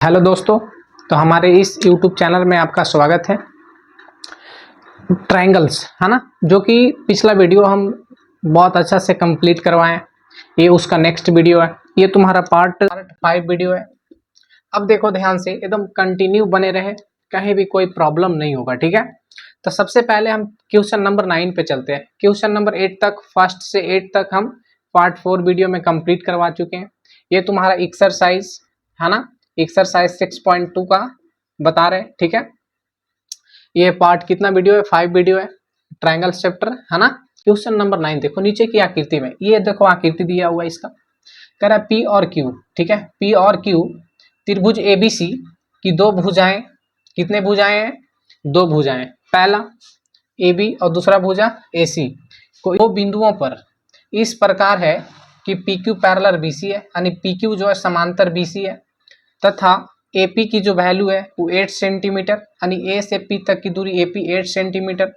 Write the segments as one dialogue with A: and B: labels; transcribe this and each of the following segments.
A: Hello दोस्तों, तो हमारे इस YouTube चैनल में आपका स्वागत है। ट्रायंगल्स है ना, जो कि पिछला वीडियो हम बहुत अच्छा से कंप्लीट करवाएं, ये उसका नेक्स्ट वीडियो है। ये तुम्हारा पार्ट 5 वीडियो है। अब देखो ध्यान से, एकदम कंटिन्यू बने रहे, कहीं भी कोई प्रॉब्लम नहीं होगा, ठीक है। तो सबसे पहले हम क्वेश्चन नंबर 9 पे चलते हैं। क्वेश्चन नंबर 8 तक, फर्स्ट से 8 तक हम पार्ट 4 वीडियो में कंप्लीट करवा चुके हैं। ये तुम्हारा एक्सरसाइज है ना, एक्सरसाइज 6.2 का बता रहे हैं, ठीक है। ये पार्ट कितना वीडियो है? 5 वीडियो है, ट्रायंगल चैप्टर है ना। क्वेश्चन नंबर 9 देखो, नीचे की आकृति में ये देखो आकृति दिया हुआ है इसका, कह रहा है पी और क्यू, ठीक है। पी और क्यू त्रिभुज एबीसी की दो भुजाएं, कितने भुजाएं हैं? दो भुजाएं, पहला AB और दूसरा भुजा AC को दो बिंदुओं पर इस प्रकार है कि PQ पैरेलल BC है, यानी PQ जो है समांतर BC है, तथा AP की जो वैल्यू है वो 8 सेंटीमीटर, यानी A से P तक की दूरी AP 8 सेंटीमीटर,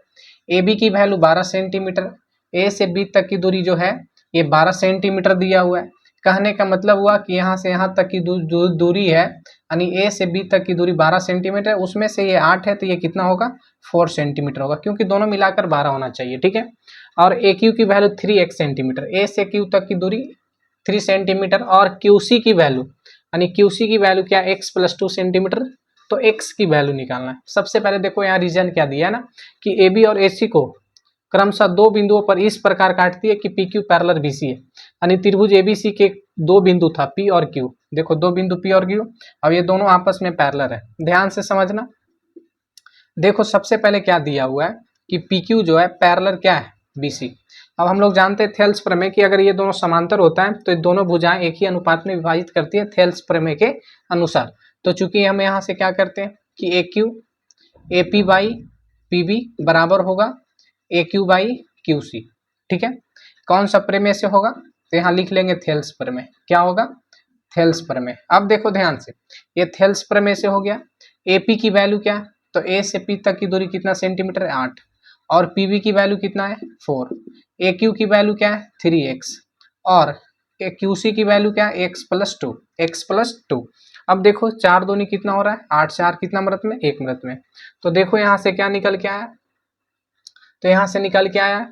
A: AB की वैल्यू 12 सेंटीमीटर, A से B तक की दूरी जो है ये 12 सेंटीमीटर दिया हुआ है। कहने का मतलब हुआ कि यहाँ से यहाँ तक की दूरी है, यानी A से B तक की दूरी 12 सेंटीमीटर, उसमें से ये 8 है तो ये कितना होगा? 4 सेंटीमीटर होगा, क्योंकि दोनों मिलाकर 12 होना चाहिए, ठीक है। और AQ की वैल्यू 3x सेंटीमीटर, A से Q तक की दूरी 3 सेंटीमीटर, और QC की वैल्यू, यानी QC की वैल्यू क्या? x + 2 centimetre. तो x की वैल्यू निकालना है। सबसे पहले देखो यहाँ रीजन क्या दिया है ना, कि AB और AC को क्रमशः दो बिंदुओं पर इस प्रकार काटती है कि PQ पैरेलल BC है, यानी त्रिभुज ABC के दो बिंदु था P और Q। देखो दो बिंदु P और Q, अब ये दोनों आपस में पैरेलल है, ध्यान से समझना। देखो सबसे पहले क्या दिया हुआ है कि PQ जो है पैरेलल क्या है? BC। अब हम लोग जानते हैं थेल्स प्रमेय कि अगर ये दोनों समांतर होता है तो ये दोनों भुजाएं एक ही अनुपात में विभाजित करती है थेल्स प्रमेय के अनुसार। तो चूंकि हम यहाँ से क्या करते हैं कि AQ AP बाई PB बराबर होगा AQ बाई QC, ठीक है। कौन सा प्रमेय से होगा? तो यहाँ लिख लेंगे थेल्स प्रमेय। क्या होगा? थेल्स प्रमेय। अब देखो ध्यान से, ये थेल्स प्रमेय से हो गया। AP की वैल्यू क्या है? तो A से P तक की दूरी कितना सेंटीमीटर है? 8, और PB की वैल्यू कितना है? 4। AQ की वैल्यू क्या है? 3x, और QC की वैल्यू क्या है? x + 2, x + 2। अब देखो 4 दूनी कितना हो रहा है? 8, 4 कितना मृत में? 1 मृत में। तो देखो यहाँ से क्या निकल के आया? तो यहाँ से निकल के आया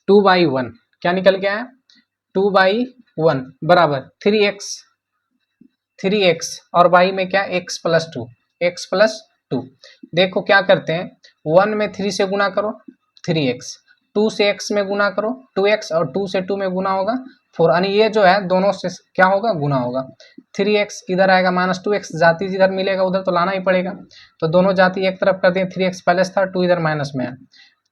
A: 2/1। क्या निकल के आया? 2/1 बराबर 3x, और y में क्या? x + 2, x + 2। देखो क्या करते हैं, 1 में 3 से गुना करो 3x, 2 से x में गुना करो 2x, और 2 से 2 में गुना होगा 4, यानी ये जो है दोनों से क्या होगा? गुना होगा। 3x इधर आएगा, -2x जाति जिधर मिलेगा उधर तो लाना ही पड़ेगा, तो दोनों जाति एक तरफ कर दें। 3x प्लस था, 2 इधर माइनस में है,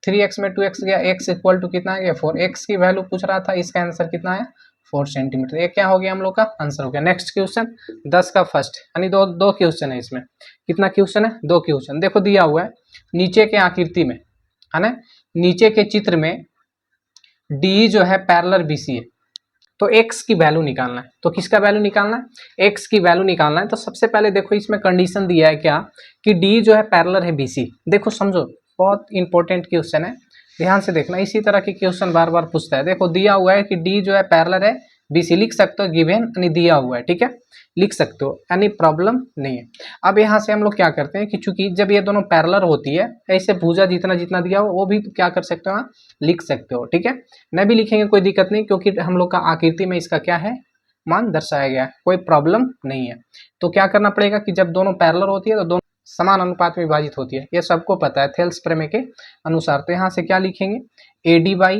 A: 3x में 2x गया, x = कितना आ गया? 4। x की वैल्यू पूछ रहा था, इसका आंसर कितना है? 4 सेंटीमीटर। ये क्या हो गया? हम लोग का आंसर हो गया। नेक्स्ट क्वेश्चन 10 का फर्स्ट, यानी दो क्वेश्चन है इसमें। कितना क्वेश्चन है? 2 क्वेश्चन। देखो दिया हुआ है नीचे के आकृति में, है ना, नीचे के चित्र में डी जो है पैरेलल BC है, तो x की वैल्यू निकालना है। तो किसका वैल्यू निकालना है? x की वैल्यू निकालना है। तो सबसे पहले देखो इसमें कंडीशन दिया है क्या, कि D जो है पैरेलल है BC। देखो समझो, बहुत इंपॉर्टेंट क्वेश्चन है, ध्यान से देखना। इसी तरह के क्वेश्चन बार बार पूछता है। देखो दिया हुआ है कि D जो है पैरेलल है BC, लिख सकते हो गिवन, यानी दिया हुआ है, ठीक है, लिख सकते हो, यानी प्रॉब्लम नहीं है। अब यहाँ से हम लोग क्या करते हैं कि चूंकि जब ये दोनों पैरेलल होती है, ऐसे भुजा जितना जितना दिया हो वो भी क्या कर सकते हो? लिख सकते हो, ठीक है। न भी लिखेंगे कोई दिक्कत नहीं, क्योंकि हम लोग का आकृति में इसका क्या है? मान दर्शाया गया है, कोई प्रॉब्लम नहीं है। तो क्या करना पड़ेगा कि जब दोनों पैरेलल होती है तो दोनों समान अनुपात में विभाजित होती है, ये सबको पता है थेल्स प्रमेय के अनुसार। तो यहाँ से क्या लिखेंगे? AD बाई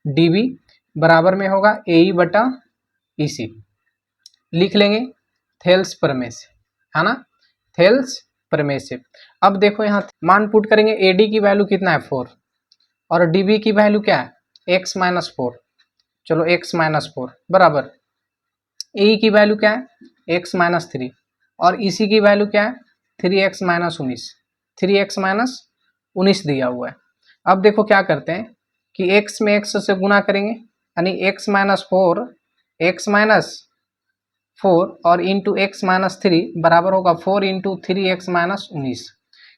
A: DB बराबर में होगा AE/EC, लिख लेंगे थेल्स प्रमेय से, है ना, थेल्स प्रमेय से। अब देखो यहाँ मान पुट करेंगे, AD की वैल्यू कितना है? 4, और DB की वैल्यू क्या है? x - 4। चलो x - 4 बराबर AE की वैल्यू क्या है? x - 3, और EC की वैल्यू क्या है? 3x - 19, 3x - 19 दिया हुआ है। अब देखो क्या करते हैं कि x में x से गुना करेंगे, यानी x - 4, x - 4 और इंटू x - 3 बराबर होगा 4 × 3x - 19,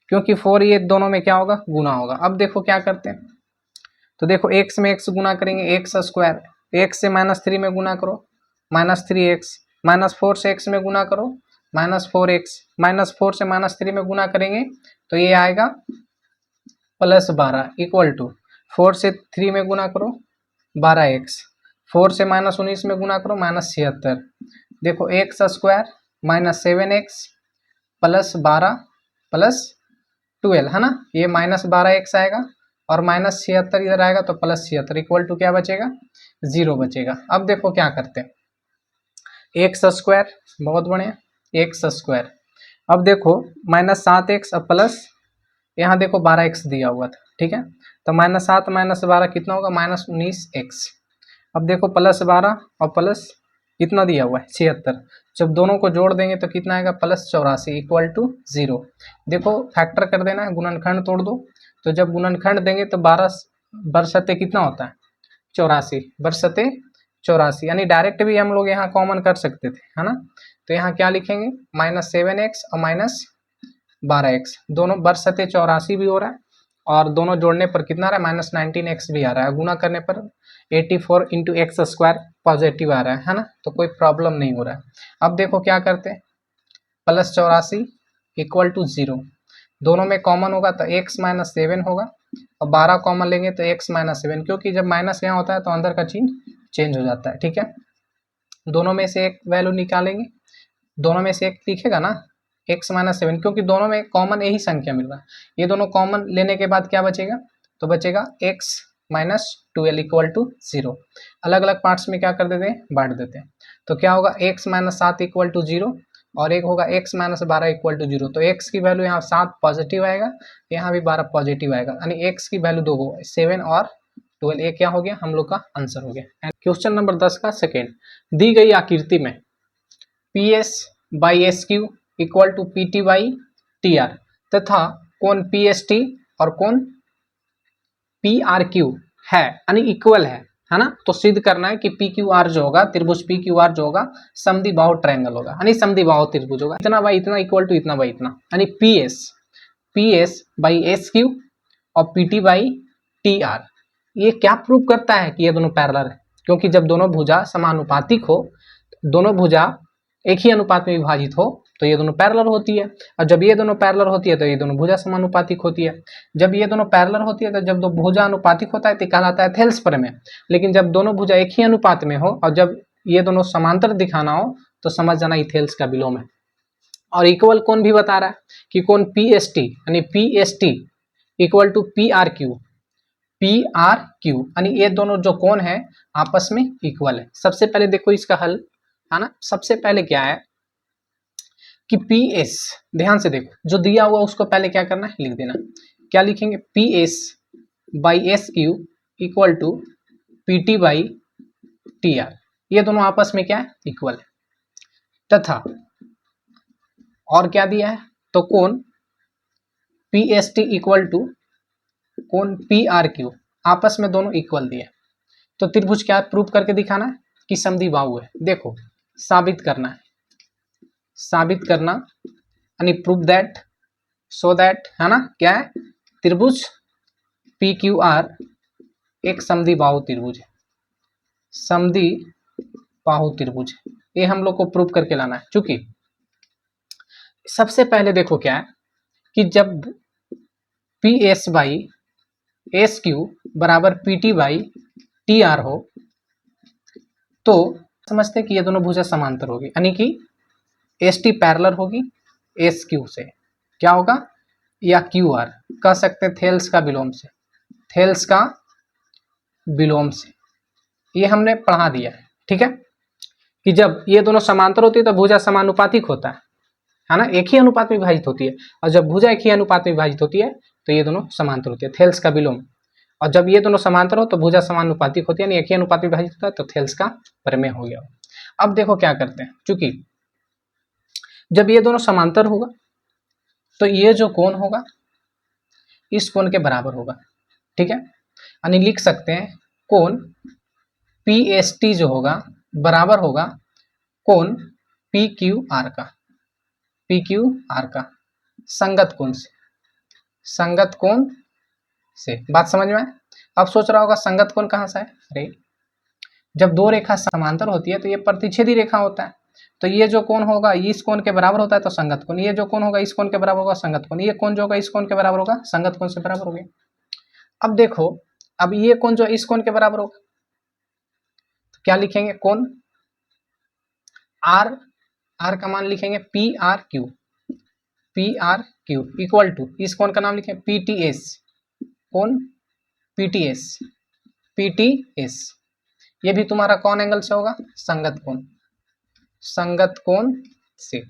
A: क्योंकि 4 ये दोनों में क्या होगा? गुना होगा। अब देखो क्या करते हैं, तो देखो x में x गुना करेंगे x², x से -3 में गुना करो -3x, -4 से x में गुना करो -4x, -4 से -3 में गुना करेंगे तो ये आएगा +12 इक्वल टू 4 से 3 में गुना करो 12x, 4 से -19 में गुना करो -76। देखो x स्क्वायर -7x +12 +12 है ना, ये -12x आएगा और -76 इधर आएगा तो +76 इक्वल टू क्या बचेगा 0 बचेगा। अब देखो क्या करते हैं, एक्स स्क्वायर, बहुत बढ़िया, एक्स स्क्वायर। अब देखो -7x अब प्लस यहाँ देखो 12x दिया हुआ था, ठीक है, तो -7 -12 कितना होगा -19x। अब देखो +12 और प्लस कितना दिया हुआ है 76, जब दोनों को जोड़ देंगे तो कितना आएगा +84 इक्वल टू 0। देखो फैक्टर कर देना है, गुणनखंड तोड़ दो, तो जब गुणनखंड देंगे तो 12 बरसते कितना होता है 84, बरसते 84, यानी डायरेक्ट भी हम लोग यहाँ कॉमन कर सकते थे, है ना। तो यहाँ क्या लिखेंगे -7x और -12x, दोनों बरसते 84 भी हो रहा है और दोनों जोड़ने पर कितना आ रहा है -19x भी आ रहा है, गुना करने पर 84 इंटू एक्स स्क्वायर पॉजिटिव आ रहा है ना, तो कोई प्रॉब्लम नहीं हो रहा है। अब देखो क्या करते हैं, +84 इक्वल टू 0, दोनों में कॉमन होगा तो x -7 होगा और 12 कॉमन लेंगे तो x -7, क्योंकि जब माइनस यहाँ होता है तो अंदर का चिन्ह चेंज हो जाता है, ठीक है। दोनों में से एक वैल्यू निकालेंगे, दोनों में से एक दिखेगा ना x -7, क्योंकि दोनों में कॉमन यही संख्या मिल रहा है। ये दोनों कॉमन लेने के बाद क्या बचेगा, तो बचेगा x -12 इक्वल टू 0। अलग अलग पार्ट्स में क्या कर देते हैं, बांट देते हैं, तो क्या होगा x -7 इक्वल टू 0 और एक होगा x -12 इक्वल टू 0। तो x की वैल्यू यहाँ 7 पॉजिटिव आएगा, यहाँ भी 12 पॉजिटिव आएगा, यानी x की वैल्यू 2 होगा 7 और 12, ये क्या हो गया हम लोग का आंसर हो गया। क्वेश्चन नंबर 10 का सेकेंड, दी गई आकृति में PS/SQ इक्वल टू PT/TR तथा कोण PST और कोण PRQ है, यानी इक्वल है ना, तो सिद्ध करना है कि PQR जो होगा, त्रिभुज PQR जो होगा समद्विबाहु ट्रायंगल होगा, यानी समद्विबाहु त्रिभुज होगा, इतना बाई इतना इक्वल टू इतना बाई इतना, यानी PS/SQ और PT/TR। ये क्या प्रूव करता है कि ये दोनों पैरेलल है, क्योंकि जब दोनों भुजा समानुपातिक हो, दोनों भुजा एक ही अनुपात में विभाजित हो तो ये दोनों पैरेलल होती है, और जब ये दोनों पैरेलल होती है तो ये दोनों भुजा समानुपातिक होती है। जब ये दोनों पैरेलल होती है तो जब दो भुजा अनुपातिक होता है तो कहलाता है थेल्स प्रमेय। लेकिन जब दोनों भुजा एक ही अनुपात में हो और जब ये दोनों समांतर दिखाना हो तो समझ जाना इथेल्स का विलोम है। और इक्वल कोण भी बता रहा है कि कोण PST यानी PST इक्वल टू PRQ, यानी ये दोनों जो कोण है आपस में इक्वल है। सबसे पहले देखो इसका हल, है ना, सबसे पहले क्या है कि PS, ध्यान से देखो जो दिया हुआ उसको पहले क्या करना है लिख देना, क्या लिखेंगे PS/SQ इक्वल टू PT/TR, ये दोनों आपस में क्या है इक्वल है। तथा और क्या दिया है, तो कोण PST इक्वल टू कोण PRQ, आपस में दोनों इक्वल दिया, तो त्रिभुज क्या प्रूव करके दिखाना है कि समद्विबाहु है। देखो साबित करना है, साबित करना यानी प्रूव दैट, सो दैट, है ना, क्या है त्रिभुज PQR एक समद्विबाहु त्रिभुज है, समद्विबाहु त्रिभुज है, ये हम लोग को प्रूव करके लाना है। चूंकि सबसे पहले देखो क्या है कि जब PS/SQ बराबर PT/TR हो तो समझते हैं कि ये दोनों भुजा समांतर होगी, यानी कि ST पैरेलल होगी SQ से, क्या होगा, या QR कह सकते हैं थेल्स का विलोम से, थेल्स का विलोम से, ये हमने पढ़ा दिया है, ठीक है, कि जब ये दोनों समांतर होती है तो भुजा समानुपातिक होता है ना, एक ही अनुपात में विभाजित होती है, और जब भुजा एक ही अनुपात में विभाजित होती है तो ये दोनों समांतर होती है, थेल्स का विलोम। और जब ये दोनों समांतर हो तो भुजा समानुपातिक होती है, यानी एक ही अनुपात में विभाजित होता है, तो थेल्स का प्रमेय हो गया। अब देखो क्या करते हैं, चूंकि जब ये दोनों समांतर होगा तो ये जो कोण होगा इस कोण के बराबर होगा, ठीक है, यानी लिख सकते हैं कोण PST जो होगा बराबर होगा कोण PQR का, PQR का संगत कोण से, संगत कोण से, बात समझ में आए। अब सोच रहा होगा संगत कोण कहाँ से है, अरे जब दो रेखा समांतर होती है तो ये प्रतिच्छेदी रेखा होता है, तो ये जो कोण होगा ये इस कोण के बराबर होता है तो संगत कोण, ये जो कोण होगा इस कोण के बराबर होगा संगत कोण, ये कोण जो होगा इस कोण के बराबर होगा संगत कोण से बराबर हो गया। अब देखो, अब ये कोण जो इस कोण के बराबर होगा तो क्या लिखेंगे, कोण आर, आर का मान लिखेंगे P R Q, P R Q equal to इस कोण का नाम लिखें पी टी एस, कोण P T S, P T S. ये भी तुम्हारा कौन एंगल से होगा, संगत कोण, संगत कोण से।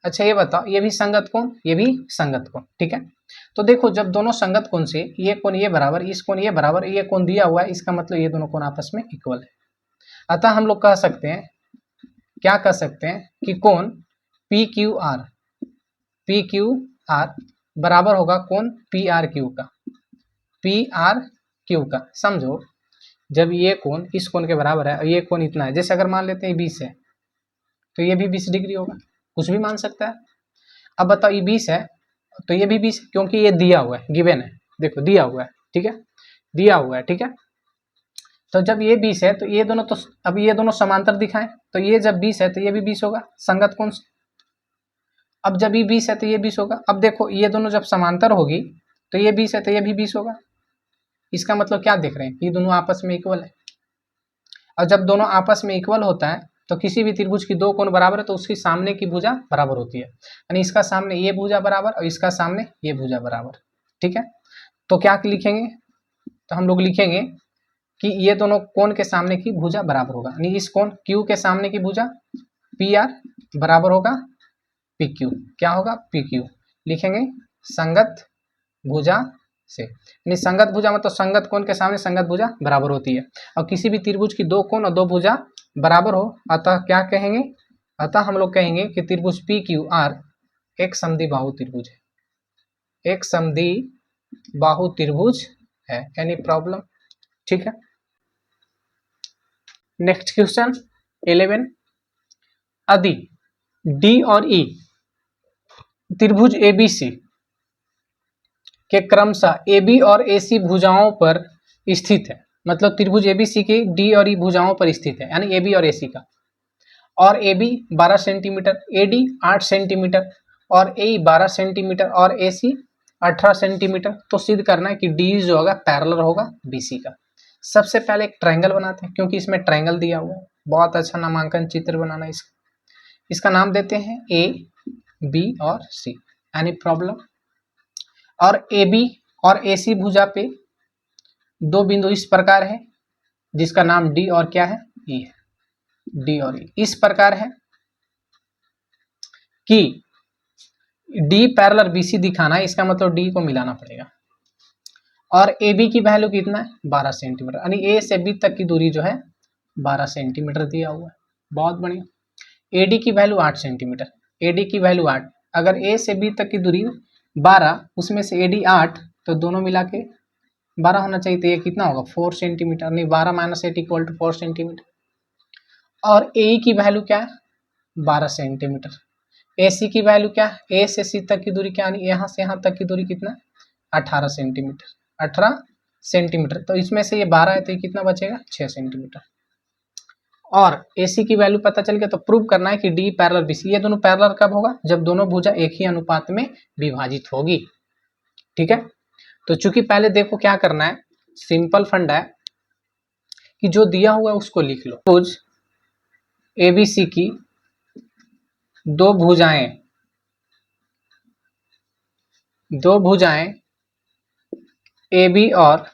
A: अच्छा ये बताओ, ये भी संगत कोण, ये भी संगत कोण, ठीक है। तो देखो जब दोनों संगत कोण से ये कोण ये बराबर, इस कोण ये बराबर, ये कोण दिया हुआ है, इसका मतलब ये दोनों कोण आपस में इक्वल है। अतः हम लोग कह सकते हैं, क्या कह सकते हैं कि कोण P Q R, P Q R बराबर होगा कोण पी आर क्यू का, पी आर क्यू का। समझो जब ये कोण इस कोण के बराबर है और ये कोण इतना है, जैसे अगर मान लेते हैं 20 है तो ये भी 20 डिग्री होगा, कुछ भी मान सकता है। अब बताओ ये 20 है तो ये भी 20 है, क्योंकि ये दिया हुआ है, गिवन है, देखो दिया हुआ है, ठीक है, दिया हुआ है, ठीक है। तो जब ये 20 है तो ये दोनों, तो अब ये दोनों समांतर दिखाएं तो ये जब 20 है तो ये भी 20 होगा संगत कोण से। अब जब ये 20 है तो ये 20 होगा। अब देखो ये दोनों जब समांतर होगी तो ये 20 है तो ये भी 20 होगा। इसका मतलब क्या देख रहे हैं, ये दोनों आपस में इक्वल है। और जब दोनों आपस में इक्वल होता है तो किसी भी त्रिभुज की दो कोण बराबर है तो उसकी सामने की भुजा बराबर होती है, यानी इसका सामने ये भुजा बराबर और इसका सामने ये भुजा बराबर, ठीक है। तो क्या लिखेंगे, तो हम लोग लिखेंगे कि ये दोनों कोण के सामने की भुजा बराबर होगा, यानी इस कोण Q के सामने की भुजा पी आर बराबर होगा पी क्यू, क्या होगा पी क्यू, लिखेंगे संगत भुजा से, यानी संगत भुजा मतलब संगत कोण के सामने संगत भुजा बराबर होती है। और किसी भी त्रिभुज की दो कोण और दो भुजा बराबर हो, अतः क्या कहेंगे, अतः हम लोग कहेंगे कि त्रिभुज पी क्यू आर एक समद्वि बाहु त्रिभुज है, एक समद्वि बाहु त्रिभुज है। एनी प्रॉब्लम, ठीक है। नेक्स्ट क्वेश्चन 11, यदि डी और ई त्रिभुज एबीसी के क्रमशः ए बी और ए सी भुजाओं पर स्थित है, मतलब त्रिभुज एबीसी की डी और ई भुजाओं पर स्थित है, यानी ए बी और ए सी का, और A B 12 centimetre, A D 8 centimetre और ए 12 सेंटीमीटर और ए सी 18 सेंटीमीटर, तो सिद्ध करना है कि डी जो होगा पैरेलल होगा बी सी का। सबसे पहले एक ट्रायंगल बनाते हैं, क्योंकि इसमें ट्रायंगल दिया हुआ है, बहुत अच्छा नामांकन चित्र बनाना इसका नाम देते हैं ए बी और सी, यानी प्रॉब्लम। और ए बी और ए सी भुजा पे दो बिंदु इस प्रकार है, जिसका नाम डी और क्या है ई है, डी और ई इस प्रकार है कि डी पैरेलल बीसी दिखाना है, इसका मतलब डी को मिलाना पड़ेगा। और ए बी की वैल्यू कितना है 12 सेंटीमीटर, यानी ए से बी तक की दूरी जो है 12 सेंटीमीटर दिया हुआ है, बहुत बढ़िया। ए डी की वैल्यू 8 सेंटीमीटर, ए डी की वैल्यू 8, अगर ए से बी तक की दूरी 12 उसमें से ए डी 8 तो दोनों मिला के 12 होना चाहिए, तो ये कितना होगा 4 सेंटीमीटर, नहीं 12 माइनस 8 इक्वल टू 4 सेंटीमीटर। और ए की वैल्यू क्या है 12 सेंटीमीटर, ए सी की वैल्यू क्या है, ए से सी तक की दूरी क्या, यहाँ से यहाँ तक की दूरी कितना 18 सेंटीमीटर, 18 सेंटीमीटर, तो इसमें से ये 12 है तो ये कितना बचेगा 6 सेंटीमीटर। और ए सी की वैल्यू पता चल गया, तो प्रूव करना है कि डी पैरेलल बी सी, ये दोनों पैरेलल कब होगा, जब दोनों भुजा एक ही अनुपात में विभाजित होगी, ठीक है। तो चूंकि पहले देखो क्या करना है, सिंपल फंडा है कि जो दिया हुआ है उसको लिख लो। भुज एबीसी की दो भुजाएं ए बी और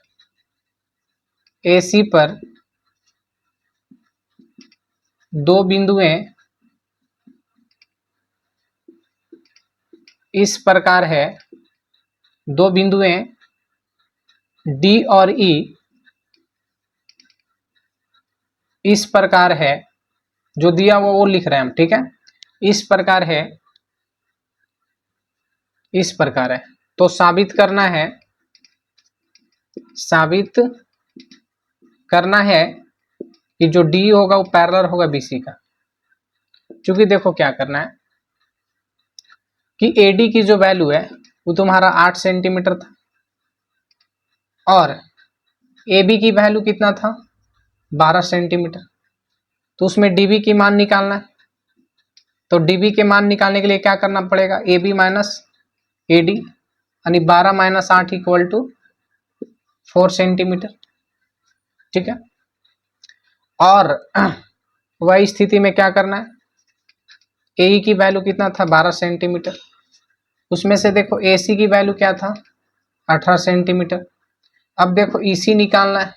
A: ए सी पर दो बिंदुएं इस प्रकार है, दो बिंदुएं डी और ई इस प्रकार है, जो दिया हुआ वो लिख रहे हैं हम, ठीक है, इस प्रकार है, इस प्रकार है। तो साबित करना है कि जो डी होगा वो पैरेलल होगा बीसी का। क्योंकि देखो क्या करना है कि एडी की जो वैल्यू है वो तुम्हारा 8 सेंटीमीटर था, और ए बी की वैल्यू कितना था 12 सेंटीमीटर, तो उसमें डीबी की मान निकालना है, तो डीबी के मान निकालने के लिए क्या करना पड़ेगा, A B minus A D, यानी 12 माइनस 8 इक्वल टू 4 सेंटीमीटर। ठीक है, और वही स्थिति में क्या करना है, ए की वैल्यू कितना था 12 सेंटीमीटर, उसमें से देखो ए सी की वैल्यू क्या था 18 सेंटीमीटर। अब देखो ईसी निकालना है,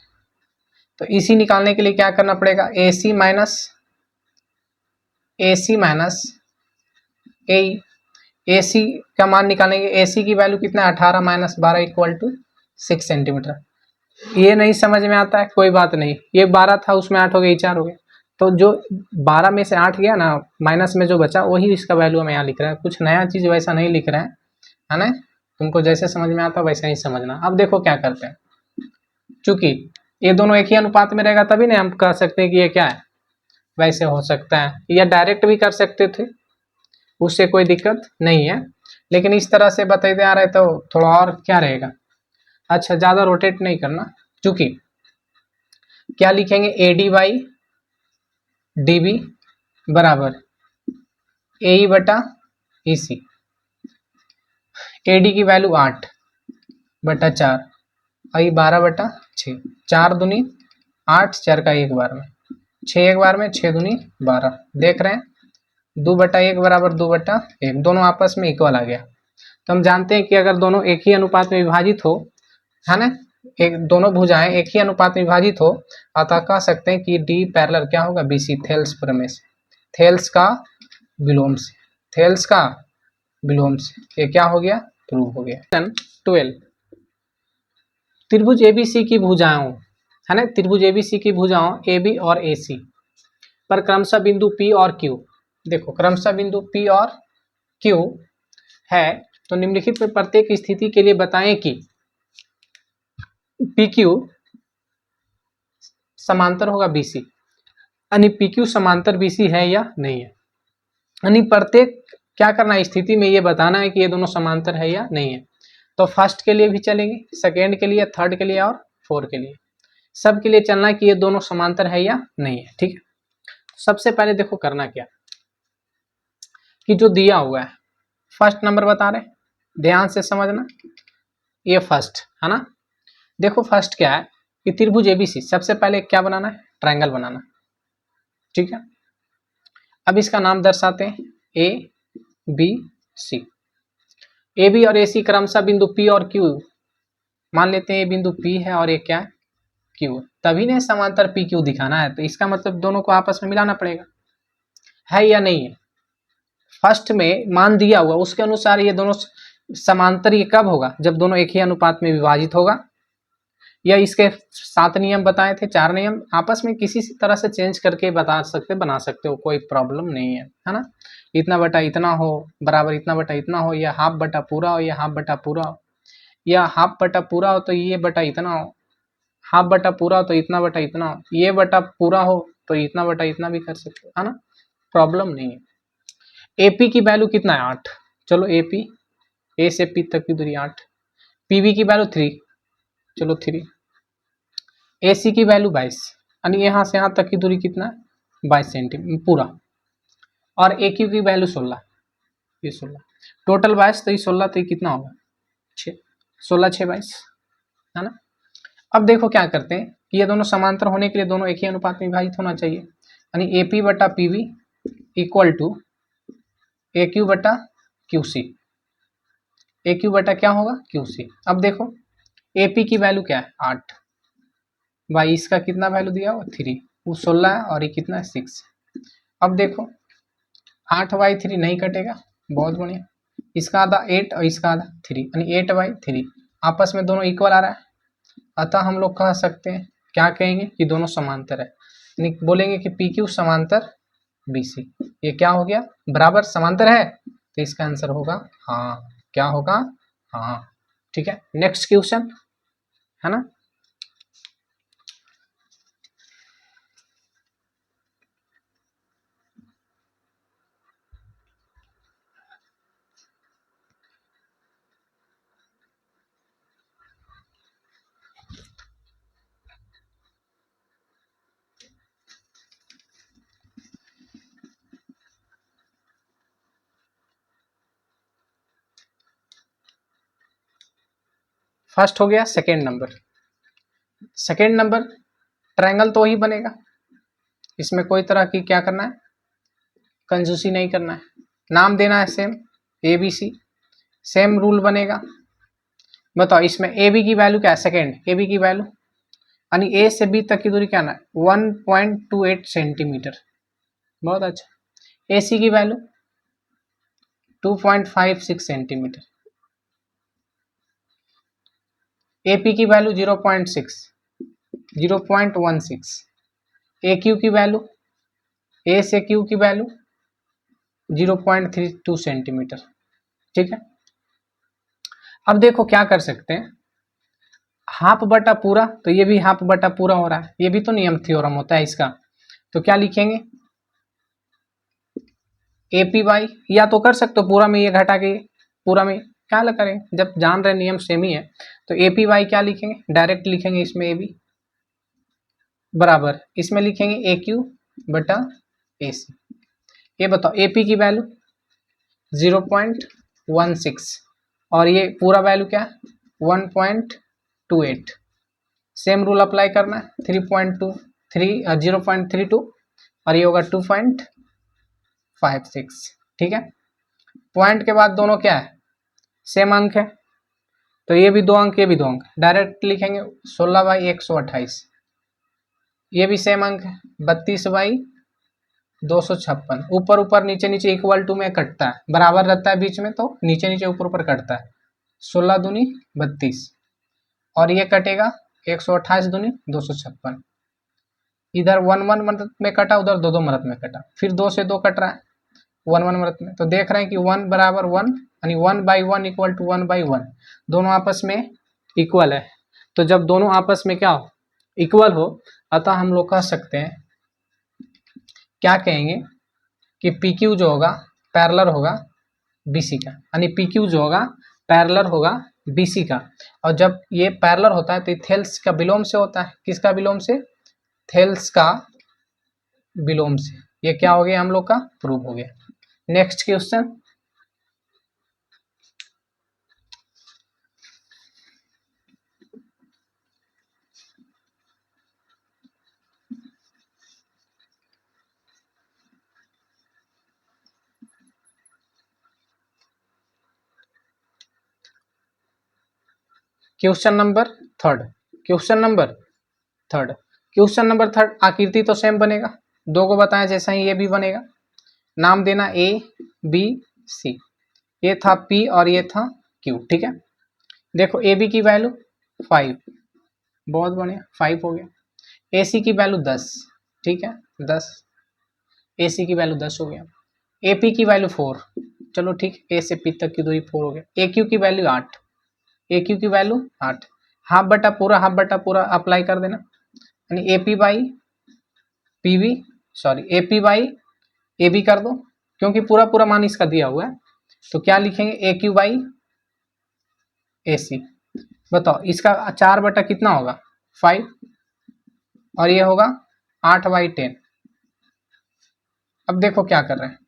A: तो ईसी निकालने के लिए क्या करना पड़ेगा, ए सी माइनस ए, ए सी का मान निकालेंगे, ए सी की वैल्यू कितना है 18 माइनस 12 इक्वल टू 6 सेंटीमीटर। ये नहीं समझ में आता है, कोई बात नहीं, ये 12 था उसमें 8 हो गया, 4 हो गया, तो जो 12 में से 8 गया ना, माइनस में जो बचा वही इसका वैल्यू हम यहाँ लिख रहे हैं, कुछ नया चीज़ वैसा नहीं लिख रहे हैं, है ना। तुमको जैसे समझ में आता वैसा ही समझना। अब देखो क्या करते हैं, चूंकि ये दोनों एक ही अनुपात में रहेगा तभी ना हम कह सकते हैं कि ये क्या है, वैसे हो सकता है, या डायरेक्ट भी कर सकते थे, उससे कोई दिक्कत नहीं है, लेकिन इस तरह से बताते आ रहे तो थोड़ा और क्या रहेगा, अच्छा ज़्यादा रोटेट नहीं करना, चूंकि क्या लिखेंगे, A D by D B बराबर ए ई बटा ई सी, ए डी की वैल्यू 8 बटा 4 और 12 बटा 6, 4 दूनी 8, 4 का एक बार में, 6 एक बार में, 6 दूनी 12, देख रहे हैं 2 बटा 1 बराबर 2 बटा 1, दोनों आपस में इक्वल आ गया। तो हम जानते हैं कि अगर दोनों एक ही अनुपात में विभाजित हो, है ना, एक दोनों भुजाएं एक ही अनुपात में विभाजित हो, अतः कह सकते हैं कि डी पैरेलल क्या होगा, बीसी, थेल्स प्रमेय से, थेल्स का विलोम से, थेल्स का विलोम से, ये क्या हो गया, प्रूव हो गया। 12 त्रिभुज एबीसी की भुजाओं, है ना, त्रिभुज एबीसी की भुजाओं ए बी और ए सी पर क्रमशः बिंदु पी और क्यू, देखो क्रमशः बिंदु पी और क्यू है, तो निम्नलिखित में प्रत्येक स्थिति के लिए बताएं कि पी क्यू समांतर होगा बीसी, यानी पी क्यू समांतर बीसी है या नहीं है, यानी प्रत्येक क्या करना है स्थिति में ये बताना है कि ये दोनों समांतर है या नहीं है। तो फर्स्ट के लिए भी चलेंगे, सेकेंड के लिए, थर्ड के लिए और फोर्थ के लिए, सब के लिए चलना है कि ये दोनों समांतर है या नहीं है। ठीक है, सबसे पहले देखो करना क्या, कि जो दिया हुआ है फर्स्ट नंबर बता रहे, ध्यान से समझना, ये फर्स्ट है ना, देखो फर्स्ट क्या है कि त्रिभुज एबीसी, सबसे पहले क्या बनाना है, ट्रायंगल बनाना। ठीक है, अब इसका नाम दर्शाते हैं ए बी सी, ए बी और ए सी क्रमशः बिंदु पी और क्यू, मान लेते हैं ये बिंदु पी है और ये क्या है, क्यू, तभी ने समांतर पी क्यू दिखाना है, तो इसका मतलब दोनों को आपस में मिलाना पड़ेगा, है या नहीं है। फर्स्ट में मान दिया हुआ उसके अनुसार ये दोनों समांतर, ये कब होगा, जब दोनों एक ही अनुपात में विभाजित होगा, या इसके 7 नियम बताए थे, 4 नियम आपस में किसी तरह से चेंज करके बता सकते, बना सकते हो, कोई प्रॉब्लम नहीं है ना। इतना बटा इतना हो बराबर इतना बटा इतना हो, या हाफ बटा पूरा हो, या हाफ बटा पूरा हो, या हाफ बटा पूरा हो तो ये बटा इतना हो, हाफ बटा पूरा हो तो इतना बटा इतना हो, ये बटा पूरा हो तो इतना बटा इतना भी कर सकते हो, है ना, प्रॉब्लम नहीं है। एपी की वैल्यू कितना है 8, चलो एपी, ए से पी तक की दूरी 8, पीबी की वैल्यू 3, चलो 3, ए सी की वैल्यू 22, यानी यहाँ से यहाँ तक की दूरी कितना है 22 सेंटीमीटर पूरा, और ए क्यू की वैल्यू 16, ये 16, टोटल 22, तो ये 16, तो ये कितना होगा 6, 16 6 22, है ना। अब देखो क्या करते हैं कि ये दोनों समांतर होने के लिए दोनों एक ही अनुपात में विभाजित होना चाहिए, यानी ए पी बटा P V equal to A Q बटा क्यू सी, ए क्यू बटा क्या होगा क्यू सी। अब देखो ए पी की वैल्यू क्या है 8, भाई इसका कितना वैल्यू दिया हुआ 3, वो 16 है और ये कितना है 6। अब देखो 8/3 नहीं कटेगा, बहुत बढ़िया, इसका आधा 8 और इसका आधा 3, यानी 8/3, आपस में दोनों इक्वल आ रहा है, अतः हम लोग कह सकते हैं, क्या कहेंगे कि दोनों समांतर है, यानी बोलेंगे कि पी क्यू समांतर बी सी, ये क्या हो गया बराबर समांतर है, तो इसका आंसर होगा हाँ, क्या होगा हाँ। ठीक है, नेक्स्ट क्वेश्चन, है ना। फर्स्ट हो गया, second number. Second number triangle तो ही बनेगा, इसमें कोई तरह की क्या करना है, कंजूसी नहीं करना है। नाम देना है same, A B C, same rule बनेगा। बताओ इसमें ए बी की वैल्यू क्या है, सेकेंड ए बी की वैल्यू यानी ए से बी तक की दूरी क्या ना है 1.28 सेंटीमीटर। बहुत अच्छा। ए सी की वैल्यू 2.56 सेंटीमीटर। ए पी की वैल्यू 0.16। ए क्यू की वैल्यू, ए से क्यू की वैल्यू 0.32 सेंटीमीटर। ठीक है, अब देखो क्या कर सकते हैं, हाफ बटा पूरा, तो ये भी हाफ बटा पूरा हो रहा है, ये भी तो नियम थ्योरम होता है इसका। तो क्या लिखेंगे, ए पी वाई, या तो कर सकते हो पूरा में ये घटा के पूरा में, क्या करें जब जान रहे नियम सेम ही है। तो ए पी वाई क्या लिखेंगे, डायरेक्ट लिखेंगे इसमें ए बी बराबर, इसमें लिखेंगे ए क्यू बटा ए सी। ये बताओ ए पी की वैल्यू 0.16 और ये पूरा वैल्यू क्या है 1.28। सेम रूल अप्लाई करना है, 0.32 और ये होगा 2.56। ठीक है, पॉइंट के बाद दोनों क्या है, सेम अंक है, तो ये भी 2 अंक ये भी 2 अंक, डायरेक्ट लिखेंगे 16/128। ये भी सेम अंक है 32/256। ऊपर ऊपर नीचे नीचे इक्वल टू में कटता है, बराबर रहता है बीच में, तो नीचे नीचे ऊपर ऊपर कटता है। 16 दूनी 32 और ये कटेगा 128 दूनी 256। इधर 1 मदद में कटा, उधर 2 मदद में कटा, फिर 2 से 2 कट रहा है 1 मदद में, तो देख रहे हैं कि 1 बराबर 1 यानी 1/1 इक्वल टू 1/1, दोनों आपस में इक्वल है। तो जब दोनों आपस में क्या हो, इक्वल हो, अतः हम लोग कह सकते हैं, क्या कहेंगे कि पी क्यू जो होगा पैरेलल होगा बीसी का, यानी पी क्यू जो होगा पैरेलल होगा बीसी का। और जब ये पैरेलल होता है तो थेल्स का विलोम से होता है, किसका विलोम से, थेल्स का विलोम से। ये क्या हो गया हम लोग का प्रूव हो गया। Next question, question number third. Question number third, question number third, आकृति तो सेम बनेगा, दो को बताया जैसा ही ये भी बनेगा। नाम देना ए बी सी, ये था पी और ये था क्यू। ठीक है, देखो ए बी की वैल्यू 5, बहुत बढ़िया 5 हो गया। ए सी की वैल्यू 10, ठीक है 10, ए सी की वैल्यू 10 हो गया। ए पी की वैल्यू 4, चलो ठीक, ए से पी तक की दूरी 4 हो गया। ए क्यू की वैल्यू 8, ए क्यू की वैल्यू 8, हाफ बटा पूरा अप्लाई कर देना, यानी A P by P B, sorry A P by A B कर दो, क्योंकि पूरा पूरा मान इसका दिया हुआ है। तो क्या लिखेंगे, ए क्यू बाई ए सी। बताओ इसका 4 बटा कितना होगा 5, और ये होगा 8/10। अब देखो क्या कर रहे हैं,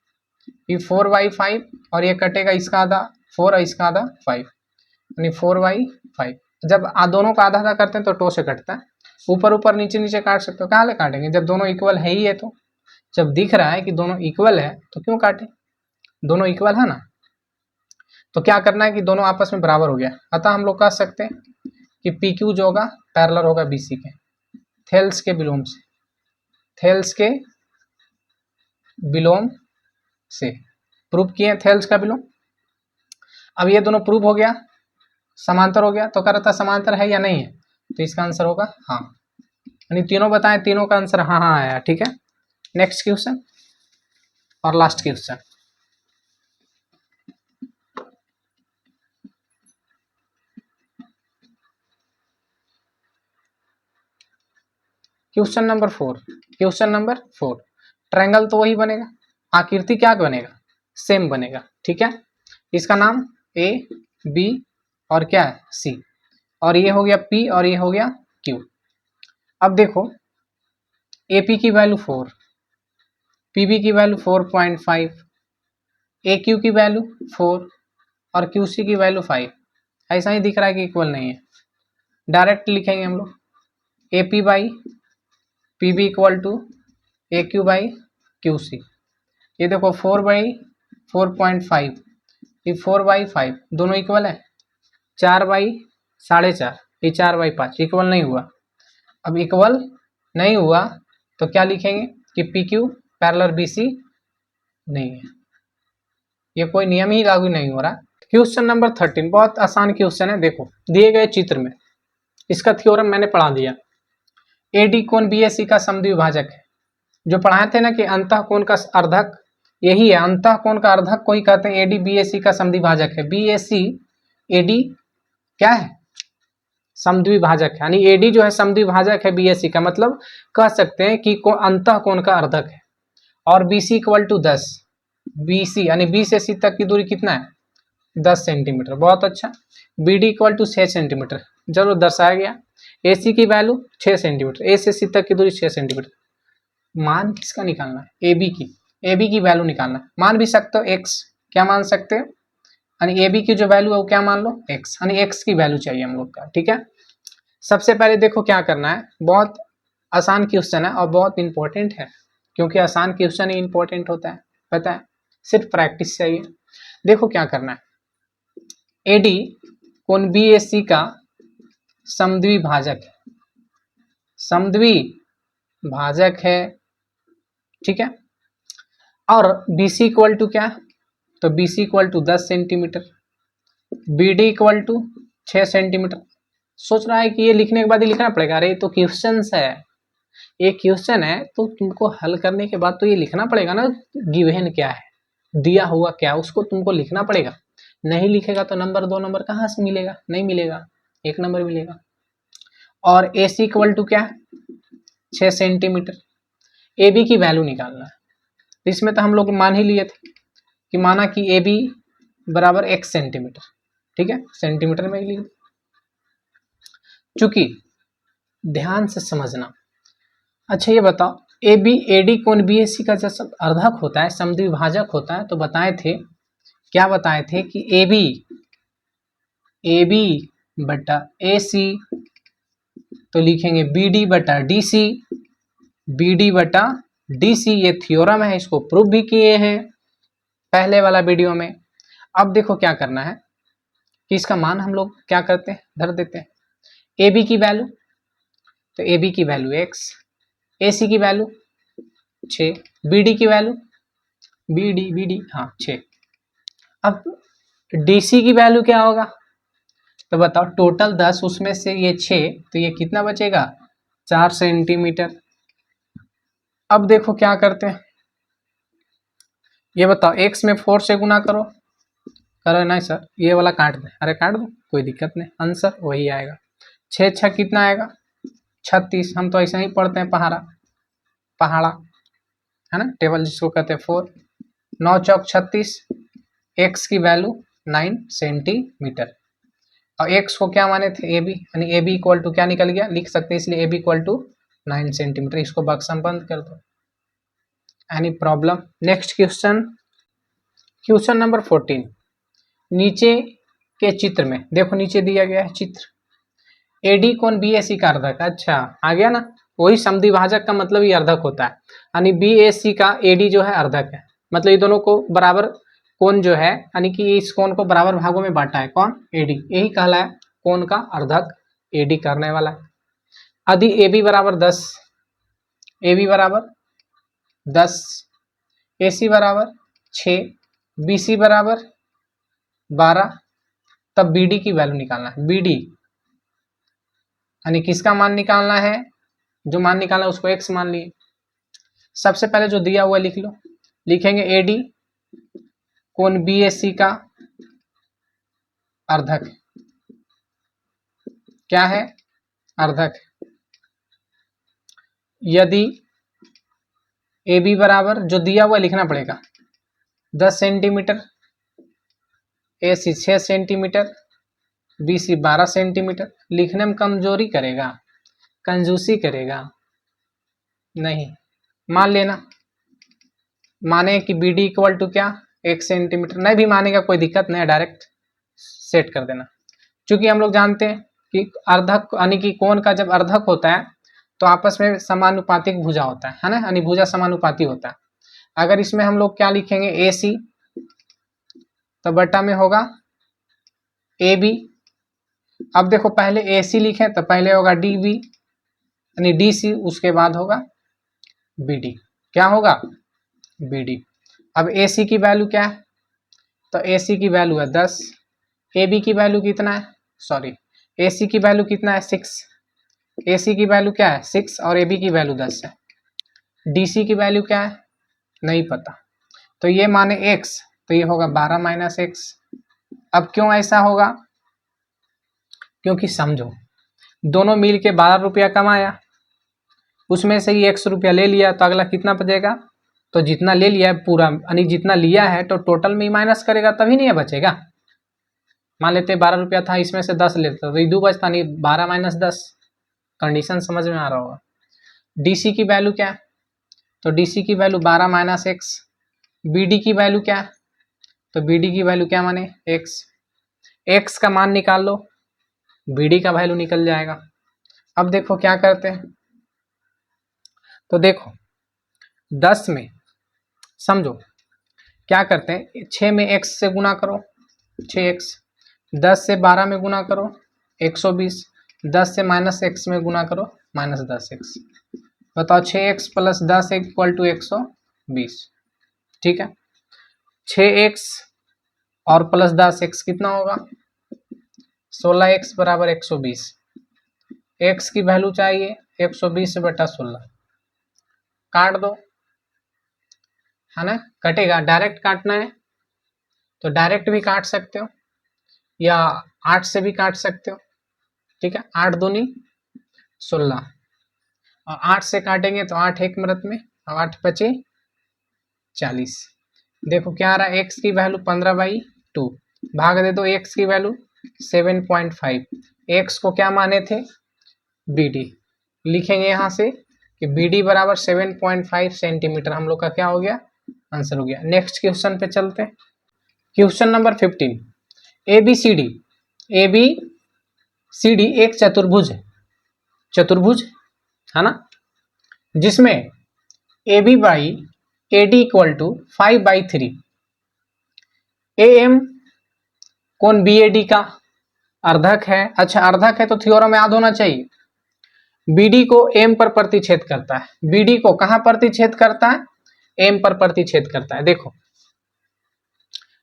A: ये 4/5 और ये कटेगा इसका आधा 4 और इसका आधा 5, यानी 4/5। जब दोनों का आधा आधा करते हैं तो टो से कटता है, ऊपर ऊपर नीचे नीचे काट सकते हो, कहाँ ले काटेंगे, जब दोनों इक्वल है ही है। तो जब दिख रहा है कि दोनों इक्वल है तो क्यों काटे, दोनों इक्वल है ना। तो क्या करना है कि दोनों आपस में बराबर हो गया, अतः हम लोग कह सकते हैं कि पी क्यू जो होगा पैरेलल होगा बीसी के, थेल्स के विलोम से, थेल्स के विलोम से प्रूव किए थेल्स का विलोम। अब ये दोनों प्रूव हो गया, समांतर हो गया, तो कह रहा था समांतर है या नहीं है, तो इसका आंसर होगा हाँ, यानी तीनों बताएं, तीनों का आंसर हाँ हाँ आया। ठीक है, नेक्स्ट क्वेश्चन और last question, question number 4। Question number 4, triangle तो वही बनेगा, आकृति क्या बनेगा, सेम बनेगा। ठीक है, इसका नाम ए बी और क्या है सी, और ये हो गया पी और ये हो गया क्यू। अब देखो ए पी की वैल्यू 4, पी बी की वैल्यू 4.5, ए क्यू की वैल्यू 4 और क्यू सी की वैल्यू 5। ऐसा ही दिख रहा है कि इक्वल नहीं है, डायरेक्ट लिखेंगे हम लोग A P by P B equal to A Q by Q C. ये देखो 4/4.5, ये 4/5 दोनों इक्वल है। 4/4.5, ये 4/5 इक्वल नहीं हुआ। अब इक्वल नहीं हुआ तो क्या लिखेंगे कि P Q parallel B C नहीं है, ये कोई नियम ही लागू नहीं हो रहा। क्वेश्चन नंबर 13 बहुत आसान क्वेश्चन है। देखो दिए गए चित्र में इसका थ्योरम मैंने पढ़ा दिया। एडी कोण बीएसी का समद्विभाजक है। जो पढ़ाए थे ना कि अंतः कोण का अर्धक, यही है अंतः कोण का अर्धक को ही कहते हैं एडी बीएसी का समद्विभाजक है। बीएसी एडी क्या है, समद्विभाजक है, यानी एडी जो है समद्विभाजक है बीएसी का, मतलब कह सकते हैं कि अंतः कोण का अर्धक है। और बीसी इक्वल टू 10, बीसी यानी बी से सी तक की दूरी कितना है 10 सेंटीमीटर। बहुत अच्छा। बीडी इक्वल टू 6 सेंटीमीटर, जरूर दर्शाया गया। एसी की वैल्यू 6 सेंटीमीटर, ए से सी तक की दूरी 6 सेंटीमीटर। मान किसका निकालना है, ए बी की, ए बी की वैल्यू निकालना है। मान भी सकते हो एक्स, क्या मान सकते हो, यानी ए बी की जो वैल्यू है वो क्या मान लो एक्स, यानी एक्स की वैल्यू चाहिए हम लोग का। ठीक है, सबसे पहले देखो क्या करना है, बहुत आसान क्वेश्चन है और बहुत इंपॉर्टेंट है, क्योंकि आसान क्वेश्चन ही इंपॉर्टेंट होता है, पता है, सिर्फ प्रैक्टिस चाहिए। देखो क्या करना है, एडी कोण बीएसी का समद्विभाजक है, समद्विभाजक है, ठीक है। और बीसी इक्वल टू क्या, तो BC equal to 10 centimetre, BD equal to 6 centimetre. सोच रहा है कि ये लिखने के बाद ही लिखना पड़ेगा, अरे ये तो क्वेश्चन है, ये क्वेश्चन है तो तुमको हल करने के बाद तो ये लिखना पड़ेगा ना, गिवन क्या है, दिया हुआ क्या, उसको तुमको लिखना पड़ेगा। नहीं लिखेगा तो नंबर 2 नंबर कहाँ से मिलेगा, नहीं मिलेगा, 1 नंबर मिलेगा। और ए सी इक्वल टू क्या, 6 सेंटीमीटर। ए बी की वैल्यू निकालना है। इसमें तो हम लोग मान ही लिए थे कि माना कि ए बी बराबर x सेंटीमीटर, ठीक है, सेंटीमीटर में लिख, चूंकि ध्यान से समझना। अच्छा ये बताओ, ए बी ए डी कोण बी एस सी का जब अर्धक होता है, समद्विभाजक होता है, तो बताए थे, क्या बताए थे कि ए बी बटा ए सी, तो लिखेंगे बी डी बटा डी सी, बी डी बटा डी सी। ये थ्योरम है, इसको प्रूव भी किए हैं पहले वाला वीडियो में। अब देखो क्या करना है कि इसका मान हम लोग क्या करते हैं, धर देते हैं। ए बी की वैल्यू, तो ए बी की वैल्यू x, ए सी की वैल्यू 6, बी डी की वैल्यू बी डी हाँ 6। अब डी सी की वैल्यू क्या होगा, तो बताओ टोटल 10, उसमें से ये 6, तो ये कितना बचेगा 4 सेंटीमीटर। अब देखो क्या करते हैं, ये बताओ x में 4 से गुना करो, करो नहीं सर ये वाला काट दे, अरे काट दो कोई दिक्कत नहीं, आंसर वही आएगा। 6 6 कितना आएगा 36, हम तो ऐसा ही पढ़ते हैं पहाड़ा है ना, टेबल जिसको कहते हैं 4, 9 चौक 36, x की वैल्यू 9 सेंटीमीटर। और x को क्या माने थे, ए बी, यानी ए बी इक्वल टू क्या निकल गया, लिख सकते हैं, इसलिए A B equal to 9 centimetre. इसको बक्सा बंद कर दो। Any problem, next question, question number 14। नीचे के चित्र में देखो, नीचे दिया गया है चित्र, एडी कोण बी एस सी का अर्धक, अच्छा आ गया ना, वही समद्विभाजक का मतलब ही अर्धक होता है, यानी बी एस सी का एडी जो है अर्धक है, मतलब ये दोनों को बराबर कोण जो है, यानी कि इस कोण को बराबर भागों में बांटा है, कौन, एडी, यही कहला है कोण का अर्धक एडी करने वाला है। यदि ए बी बराबर 10, ए बी बराबर 10, ए सी बराबर 6, बी सी बराबर 12, तब बी डी की वैल्यू निकालना है। बी डी यानी किसका मान निकालना है, जो मान निकालना है उसको x मान लिए। सबसे पहले जो दिया हुआ लिख लो, लिखेंगे एडी कोण बी एस सी का अर्धक, क्या है, अर्धक। यदि ए बी बराबर, जो दिया हुआ लिखना पड़ेगा, 10 सेंटीमीटर, ए सी 6 सेंटीमीटर, बी सी 12 सेंटीमीटर। लिखने में कमजोरी करेगा, कंजूसी करेगा नहीं, मान लेना, माने कि बी डी इक्वल टू क्या 1 सेंटीमीटर, नहीं भी मानेगा कोई दिक्कत नहीं, डायरेक्ट सेट कर देना। क्योंकि हम लोग जानते हैं कि अर्धक यानी कि कोण का जब अर्धक होता है तो आपस में समानुपातिक भुजा होता है ना, यानी भुजा समानुपाती होता है। अगर इसमें हम लोग क्या लिखेंगे, ए सी, तो बटा में होगा ए बी। अब देखो पहले ए सी लिखें तो पहले होगा डी बी यानी डी सी, उसके बाद होगा बी डी। क्या होगा, बी डी। अब ए सी की वैल्यू क्या है, तो ए सी की वैल्यू है 10, ए बी की वैल्यू कितना है, सॉरी ए सी की वैल्यू कितना है 6, ए सी की वैल्यू क्या है 6 और ए बी की वैल्यू 10 है। डी सी की वैल्यू क्या है नहीं पता, तो ये माने x, तो ये होगा 12 माइनस एक्स। अब क्यों ऐसा होगा, क्योंकि समझो दोनों मिल के 12 रुपया कमाया, उसमें से ही 100 रुपया ले लिया, तो अगला कितना बचेगा, तो जितना ले लिया है पूरा यानी जितना लिया है तो टोटल में ही माइनस करेगा तभी नहीं बचेगा। मान लेते 12 रुपया था, इसमें से 10 लेता तो ये 2 बचता, नहीं 12 माइनस 10। कंडीशन समझ में आ रहा होगा। डीसी की वैल्यू क्या है, तो डीसी की वैल्यू 12 माइनस एक्स। बीडी की वैल्यू क्या है, तो बीडी की वैल्यू क्या माने एक्स। एक्स का मान निकाल लो, बीडी का वैल्यू निकल जाएगा। अब देखो क्या करते हैं, तो देखो 10 में समझो क्या करते हैं, 6 में x से गुना करो 6x, 10 से 12 में गुना करो 120, 10 से माइनस x में गुना करो माइनस 10x। बताओ 6x प्लस 10 इक्वल टू 120, ठीक है। 6x और प्लस 10x कितना होगा, 16x बराबर 120। x की वैल्यू चाहिए 120 बटा 16, काट दो, है ना, कटेगा। डायरेक्ट काटना है तो डायरेक्ट भी काट सकते हो या 8 से भी काट सकते हो, ठीक है। 8 दूनी 16 और 8 से काटेंगे तो 8 एक मिनट में, और 8 बचे 40। देखो क्या आ रहा है, x की वैल्यू 15/2, भाग दे दो x की वैल्यू 7.5। x को क्या माने थे, BD, लिखेंगे यहाँ से कि BD बराबर 7.5 सेंटीमीटर। हम लोग का क्या हो गया, आंसर हो गया। नेक्स्ट क्वेश्चन पे चलते हैं। क्वेश्चन नंबर 15, ABCD, ABCD एक चतुर्भुज है, चतुर्भुज है ना, जिसमें AB by AD equal to 5/3, AM कौन BAD का अर्धक है। अच्छा अर्धक है तो थ्योरम याद होना चाहिए, BD को M पर प्रतिच्छेद करता है। BD को कहां प्रतिच्छेद करता है, M पर प्रतिच्छेद करता है। देखो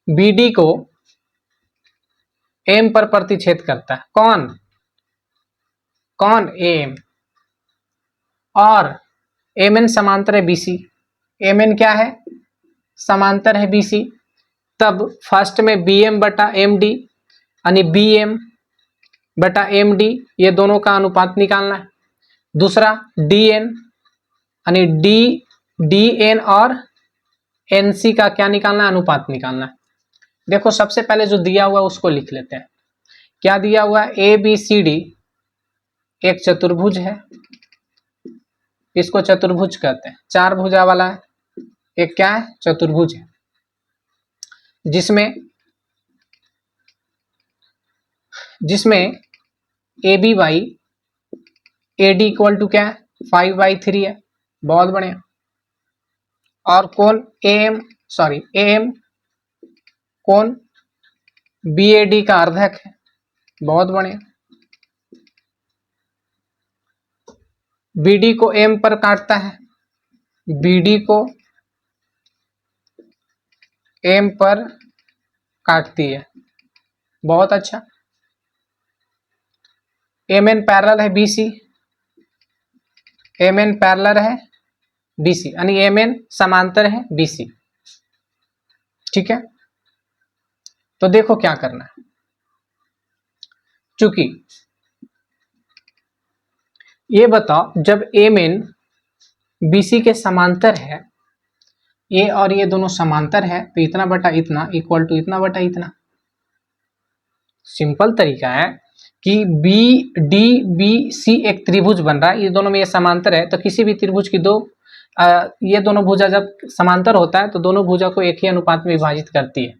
A: BD को M पर प्रतिच्छेद करता है, कौन कौन AM, और MN समांतर है BC। MN क्या है, समांतर है BC। तब फर्स्ट में BM बटा MD यानी BM बटा MD, ये दोनों का अनुपात निकालना है। दूसरा DN यानी DN और NC का क्या निकालना है, अनुपात निकालना है। देखो सबसे पहले जो दिया हुआ उसको लिख लेते हैं। क्या दिया हुआ है, ABCD एक चतुर्भुज है, इसको चतुर्भुज कहते हैं, 4 भुजा वाला है, एक क्या है चतुर्भुज है, जिसमें AB by AD equal to क्या है 5/3 है, बहुत बढ़िया। और कौन AM कौन BAD का अर्धक है, बहुत बढ़िया। BD को M पर काटता है, BD को M पर काटती है, बहुत अच्छा। MN पैरेलल है BC, MN पैरेलल है BC यानी MN समांतर है BC, ठीक है। तो देखो क्या करना है, चूंकि ये बताओ जब MN BC के समांतर है, ये और ये दोनों समांतर है, तो इतना बटा इतना इक्वल टू इतना बटा इतना। सिंपल तरीका है कि BDBC एक त्रिभुज बन रहा है, ये दोनों में ये समांतर है, तो किसी भी त्रिभुज की ये दोनों भुजा जब समांतर होता है तो दोनों भुजा को एक ही अनुपात में विभाजित करती है।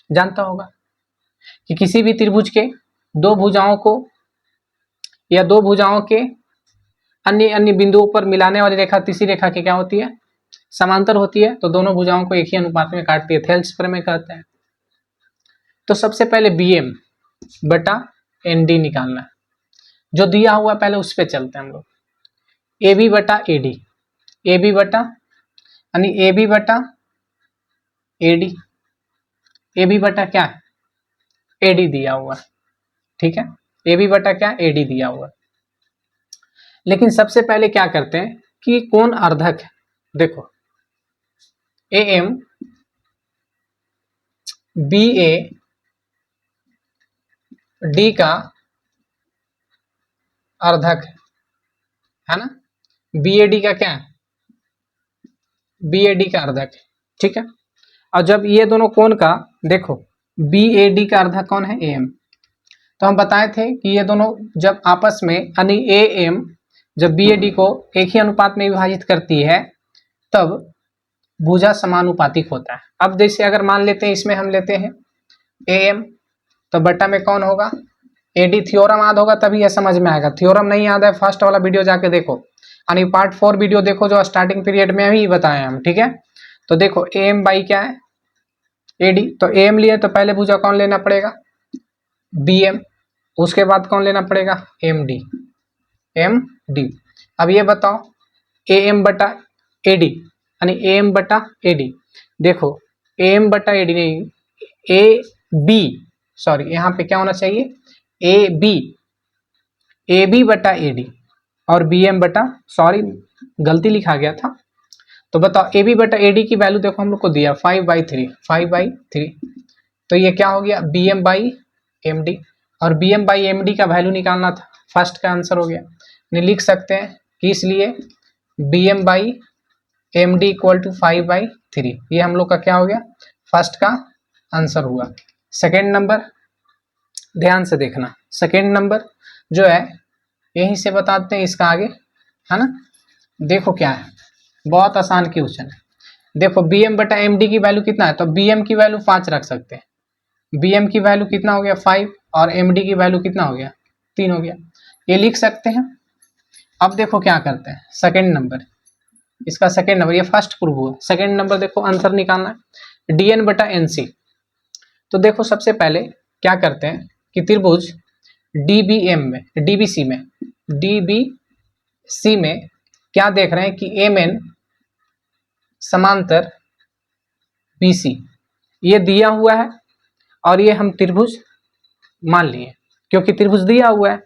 A: जानता होगा कि किसी भी त्रिभुज के दो भुजाओं को या दो भुजाओं के अन्य अन्य बिंदुओं पर मिलाने वाली रेखा तीसरी रेखा की क्या होती है, समांतर होती है, तो दोनों भुजाओं को एक ही अनुपात में काटती है, थेल्स प्रमेय कहते हैं। तो सबसे पहले BM बटा ND निकालना है, जो दिया हुआ पहले उस पर चलते हैं हम लोग। AB बटा AD, AB बटा यानी AB बटा AD, AB बटा क्या है, AD दिया हुआ है, ठीक है, AB बटा क्या, AD दिया हुआ है। लेकिन सबसे पहले क्या करते हैं कि कौन अर्धक है, देखो AM BA D का अर्धक है ना, BAD का क्या है, BAD का अर्धक है, ठीक है। और जब ये दोनों कोण का देखो BAD का अर्धक कौन है, AM, तो हम बताए थे कि ये दोनों जब आपस में यानी AM जब BAD को एक ही अनुपात में विभाजित करती है तब भुजा समानुपातिक होता है। अब जैसे अगर मान लेते हैं इसमें हम लेते हैं AM, तो बट्टा में कौन होगा, AD। थ्योरम याद होगा तभी यह समझ में आएगा, थ्योरम नहीं याद है फर्स्ट वाला वीडियो जाके देखो, यानी पार्ट 4 वीडियो देखो जो स्टार्टिंग पीरियड में ही बताए हम, ठीक है। तो देखो AM बाई क्या है, AD, तो AM लिए तो पहले भुजा कौन लेना पड़ेगा, BM, उसके बाद कौन लेना पड़ेगा, MD, MD। अब ये बताओ AM बटा AD यानी AM बटा AD, देखो AM बटा AD नहीं, AB, सॉरी यहाँ पे क्या होना चाहिए, AB बटा AD और BM बटा, सॉरी गलती लिखा गया था। तो बताओ AB बटा AD की वैल्यू देखो हम लोग को दिया 5/3, 5/3, तो ये क्या हो गया BM बाई MD, और BM बाई MD का वैल्यू निकालना था, फर्स्ट का आंसर हो गया। नहीं लिख सकते हैं कि इसलिए BM by MD equal to 5/3, ये हम लोग का क्या हो गया, फर्स्ट का आंसर हुआ। सेकेंड नंबर ध्यान से देखना, सेकेंड नंबर जो है यहीं से बताते हैं इसका आगे, है ना। देखो क्या है, बहुत आसान क्वेश्चन है। देखो BM बटा MD की वैल्यू कितना है, तो BM की वैल्यू 5 रख सकते हैं, BM की वैल्यू कितना हो गया 5, और MD की वैल्यू कितना हो गया 3 हो गया, ये लिख सकते हैं। अब देखो क्या करते हैं, सेकेंड नंबर, इसका सेकेंड नंबर, ये फर्स्ट प्रूव हुआ, सेकेंड नंबर देखो आंसर निकालना है DN बटा NC। तो देखो सबसे पहले क्या करते हैं कि त्रिभुज DBC में क्या देख रहे हैं कि MN समांतर BC, ये दिया हुआ है और ये हम त्रिभुज मान लिए क्योंकि त्रिभुज दिया हुआ है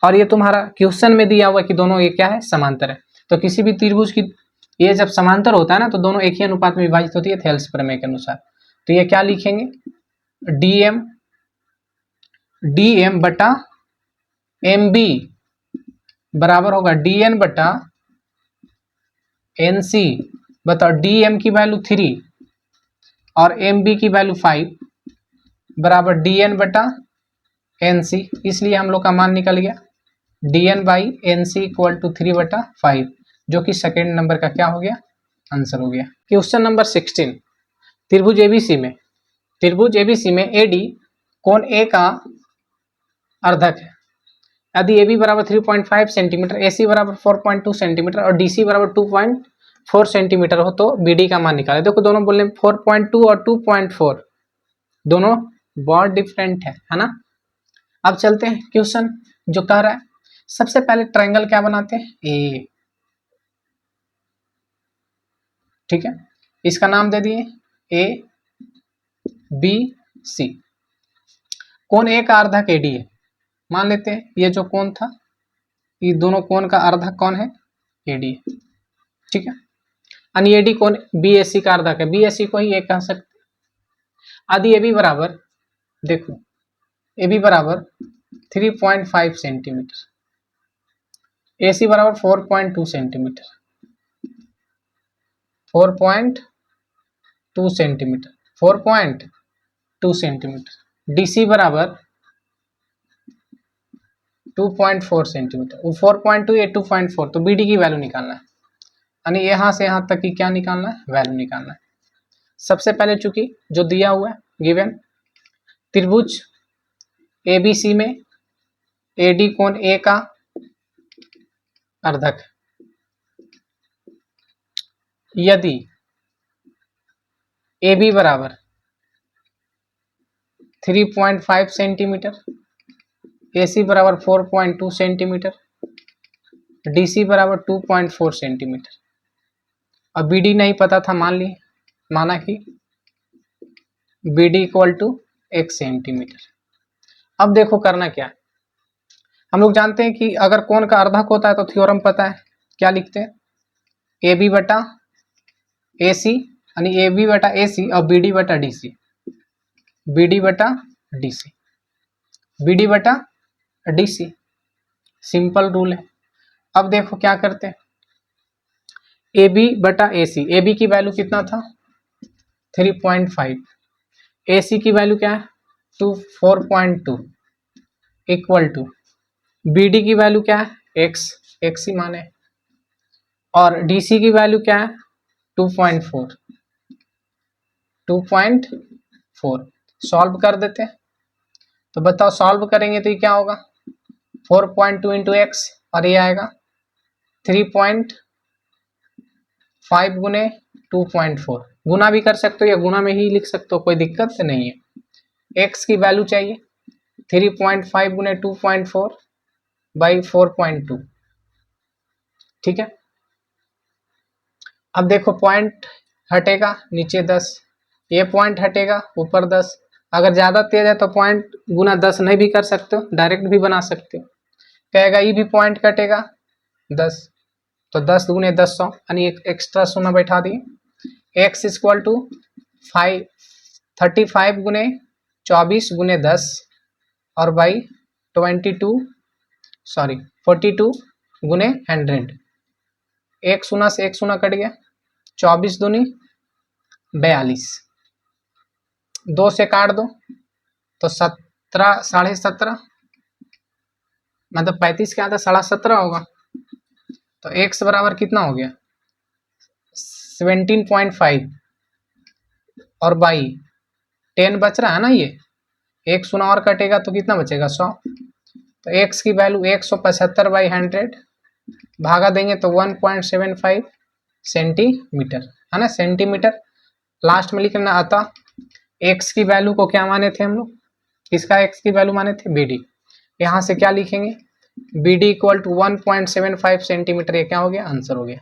A: और ये तुम्हारा क्वेश्चन में दिया हुआ है कि दोनों ये क्या है, समांतर है। तो किसी भी त्रिभुज की ये जब समांतर होता है ना तो दोनों एक ही अनुपात में विभाजित होती है थेल्स प्रमेय के अनुसार। तो ये क्या लिखेंगे, DM बटा MB बराबर होगा DN बटा NC। बताओ DM की वैल्यू 3 और MB की वैल्यू 5 बराबर DN बटा NC, इसलिए हम लोग का मान निकल गया DN by NC equal to 3 बटा 5, जो कि सेकेंड नंबर का क्या हो गया, आंसर हो गया। क्वेश्चन नंबर 16, त्रिभुज ABC में AD कोण A का अर्धक है। यदि AB बराबर 3.5 सेंटीमीटर, AC बराबर 4.2 सेंटीमीटर और DC बराबर 2.4 सेंटीमीटर हो तो BD का मान निकाले। देखो दोनों बोल रहे 4.2 और 2.4 दोनों बहुत डिफरेंट है ना। अब चलते हैं क्वेश्चन जो कह रहा है, सबसे पहले ट्रायंगल क्या बनाते हैं, ए, ठीक है, इसका नाम दे दिए ABC। कोण A का अर्धक AD है, मान लेते हैं ये जो कोण था, ये दोनों कोण का अर्धक कौन है, AD है, ठीक है। यानी AD कोण BAC का अर्धक है, BAC को ही ये कह सकते। यदि AB बराबर, देखो AB बराबर 3.5 सेंटीमीटर, AC बराबर 4.2 सेंटीमीटर, 4.2 सेंटीमीटर, 4.2 सेंटीमीटर, DC बराबर 2.4 सेंटीमीटर, वो 4.2 या 2.4, तो BD की वैल्यू निकालना है, यानी यहाँ से यहाँ तक की क्या निकालना है, वैल्यू निकालना है। सबसे पहले चूंकि जो दिया हुआ है गिवन त्रिभुज ABC में AD कोण ए का अर्धक है। यदि AB बराबर 3.5 सेंटीमीटर, AC बराबर 4.2 सेंटीमीटर, DC बराबर 2.4 सेंटीमीटर। अब BD नहीं पता था, माना कि BD इक्वल टू 1 सेंटीमीटर। अब देखो करना क्या है, हम लोग जानते हैं कि अगर कोण का अर्धक होता है तो थ्योरम पता है, क्या लिखते हैं, AB बटा AC यानी AB बटा AC और BD बटा DC, BD बटा DC, BD बटा DC, सिंपल रूल है। अब देखो क्या करते हैं, AB बटा AC, AB की वैल्यू कितना था 3.5, AC की वैल्यू क्या है 4.2 इक्वल टू BD की वैल्यू क्या है x ही माने, और DC की वैल्यू क्या है 2.4। सॉल्व कर देते हैं, तो बताओ सॉल्व करेंगे तो ये क्या होगा 4.2 इंटू एक्स, और ये आएगा 3.5 गुने 2.4। गुना भी कर सकते हो या गुना में ही लिख सकते हो, कोई दिक्कत तो नहीं है। एक्स की वैल्यू चाहिए 3.5 गुने 2.4 बाई 4.2, ठीक है। अब देखो पॉइंट हटेगा नीचे 10, ये पॉइंट हटेगा ऊपर 10। अगर ज़्यादा तेज है तो पॉइंट गुना 10 नहीं भी कर सकते हो, डायरेक्ट भी बना सकते हो। कहेगा ये भी पॉइंट कटेगा 10, तो 10 गुने 10 100, यानी एक एक्स्ट्रा शून्य बैठा दिए। एक्स इक्वल टू 35 गुने 24 गुने 10 और बाई 42 गुने 100। एक शून्य से एक शून्य कट गया, 24 दूनी 42, 2 से काट दो तो 17 17.5, मतलब 35 के आधा 17.5 होगा। तो x बराबर कितना हो गया 17.5 और बाई 10 बच रहा है ना, ये एक शून्य और कटेगा तो कितना बचेगा 100। तो x की वैल्यू 175 बाई 100 भागा देंगे तो 1.75 सेंटीमीटर है ना, सेंटीमीटर लास्ट में लिखना। अतः x की वैल्यू को क्या माने थे हम लोग, किसका x की वैल्यू माने थे BD। यहाँ से क्या लिखेंगे BD इक्वल टू 1.75 सेंटीमीटर, ये क्या हो गया आंसर हो गया।